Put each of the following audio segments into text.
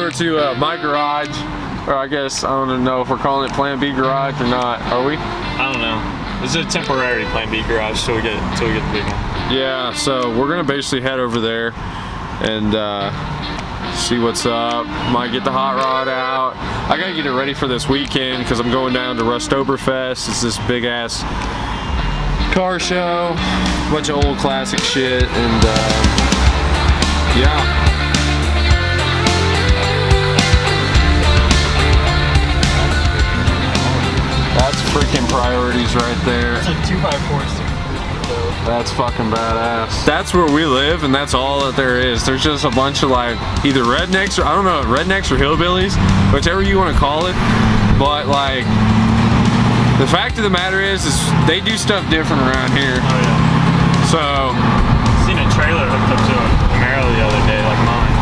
over to my garage, or I guess I don't know if we're calling it Plan B garage or not. Are we? I don't know. This is a temporary Plan B garage till we get the big one. Yeah. So we're gonna basically head over there and see what's up. Might get the hot rod out. I gotta get it ready for this weekend because I'm going down to Rustoberfest. It's this big ass car show, bunch of old classic shit, and yeah. That's freaking priorities right there. It's a 2x4 sticker. That's fucking badass. That's where we live, and that's all that there is. There's just a bunch of like either rednecks or I don't know, rednecks or hillbillies, whichever you want to call it. But like, the fact of the matter is they do stuff different around here. Oh yeah. So, seen a trailer hooked up to a Camaro the other day, like mine.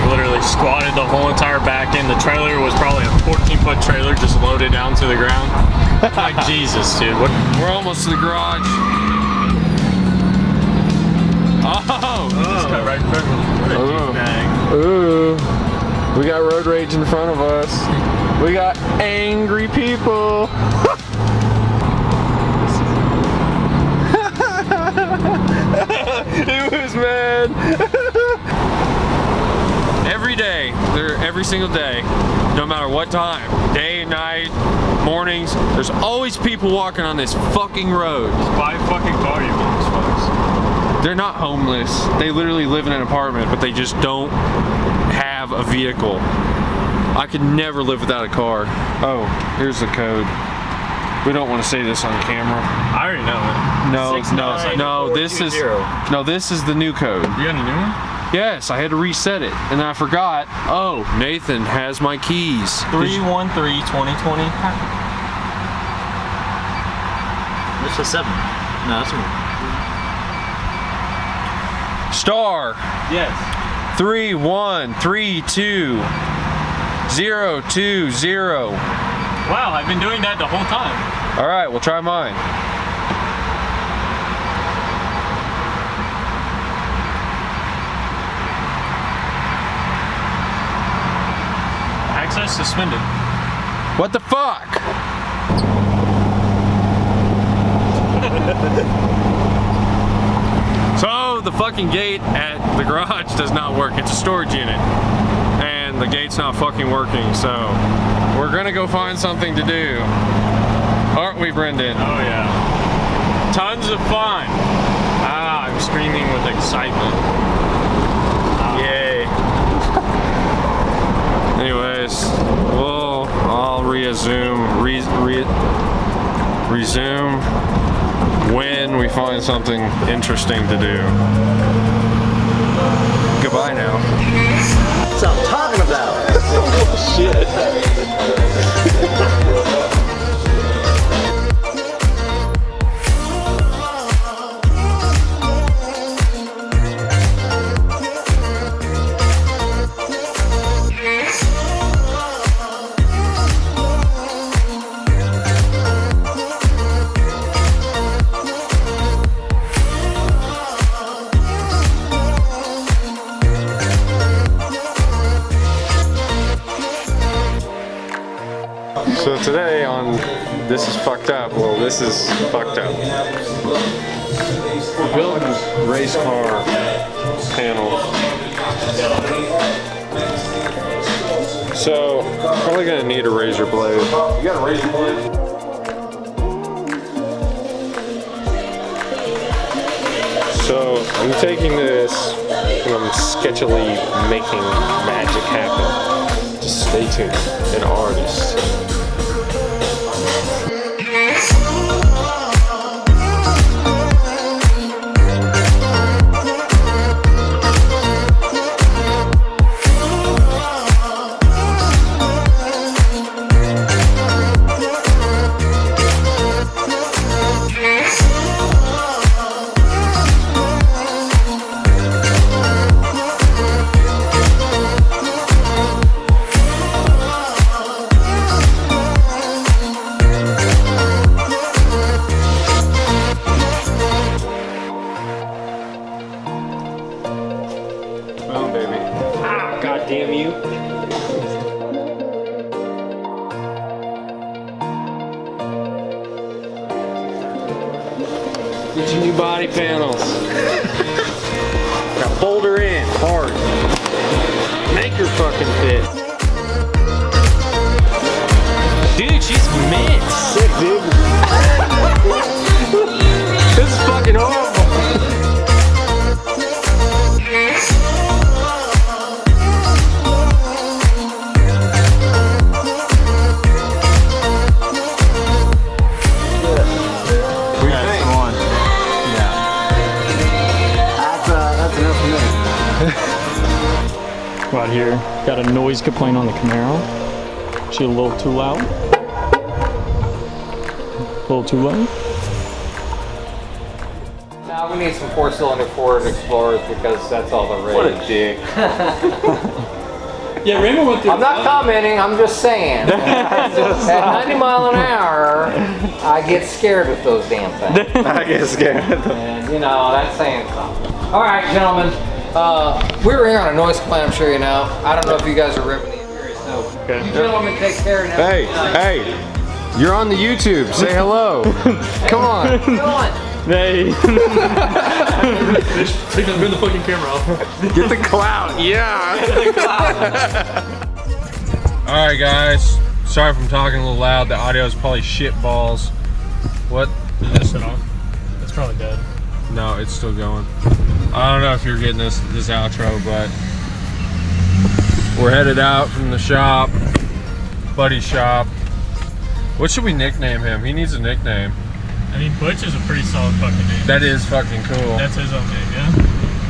Like, literally squatted the whole entire back end. The trailer was probably a 14-foot trailer, just loaded down to the ground. Like Jesus, dude. We're almost to the garage. Oh! Just got right in front of me. What a douchebag. Ooh. We got road rage in front of us. We got angry people. It was mad. Every day, every single day, no matter what time, day, night, mornings, there's always people walking on this fucking road. Just buy a fucking car, you homeless fuckers. They're not homeless. They literally live in an apartment, but they just don't have a vehicle. I could never live without a car. Oh, here's the code. We don't want to say this on camera. I already know it. No, this is the new code. You got a new one? Yes, I had to reset it, and I forgot. Oh, Nathan has my keys. 313-2020. That's a 7. No, that's a Star. Yes. 3132 020. Wow, I've been doing that the whole time. All right, we'll try mine. Access suspended. What the fuck? So the fucking gate at the garage does not work. It's a storage unit, and the gate's not fucking working. So we're gonna go find something to do, aren't we, Brendan? Oh yeah. Tons of fun. Ah, I'm screaming with excitement. Yay. Anyways, I'll resume when we find something interesting to do. Goodbye now. That's what I'm talking about. Shit. So today on This Is Fucked Up, well, this is fucked up. We're building Racecar panel. So, probably gonna need a razor blade. You got a razor blade? So, I'm taking this and I'm sketchily making magic happen. Just stay tuned. An artist. Get your new body panels. Now fold her in hard. Make her fucking fit. Dude, she's mint. Sick, dude. This is fucking horrible. Right here, got a noise complaint on the Camaro. She a little too loud. A little too loud. Now we need some 4-cylinder Ford Explorers because that's all the rage. What a dick. Yeah, Raymond went through. I'm not commenting, I'm just saying. At 90 mile an hour, I get scared with those damn things. I get scared. And you know, that's saying something. Alright, gentlemen. We were here on a noise complaint, I'm sure you know. I don't know if you guys are ripping the interior snow. Okay. You gentlemen take care and have Hey, a good night. hey, you're on the YouTube. Say hello. Come on. Come on. Hey. Turn the fucking camera off. Get the clout. Yeah. All right, guys. Sorry if I'm talking a little loud. The audio is probably shit balls. What? Did this shit off? It's probably dead. No, it's still going. I don't know if you're getting this outro, but we're headed out from the shop, buddy's shop. What should we nickname him? He needs a nickname. I mean, Butch is a pretty solid fucking name. That is fucking cool. That's his own name, yeah?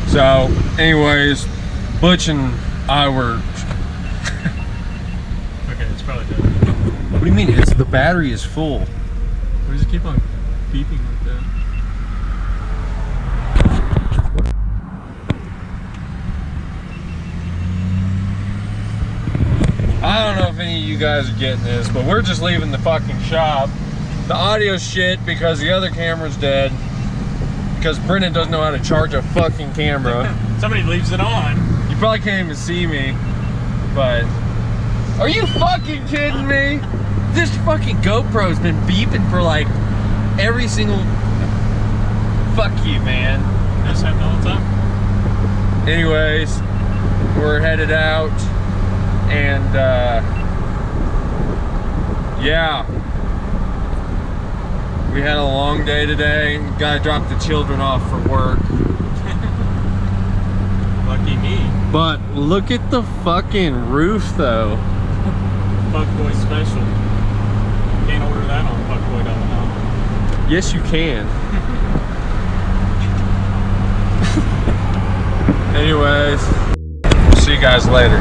So, anyways, Butch and I were. Okay, it's probably dead. What do you mean? The battery is full. Why does it keep on beeping like that? I don't know if any of you guys are getting this, but we're just leaving the fucking shop. The audio's shit because the other camera's dead. Because Brennan doesn't know how to charge a fucking camera. Somebody leaves it on. You probably can't even see me, but... Are you fucking kidding me? This fucking GoPro's been beeping for like every single... Fuck you, man. That's happening all the time. Anyways, we're headed out. And yeah, we had a long day today. Gotta drop the children off for work. Lucky me. But look at the fucking roof though. Fuckboy special. Can't order that on fuckboy.com. Yes you can. Anyways, see you guys later.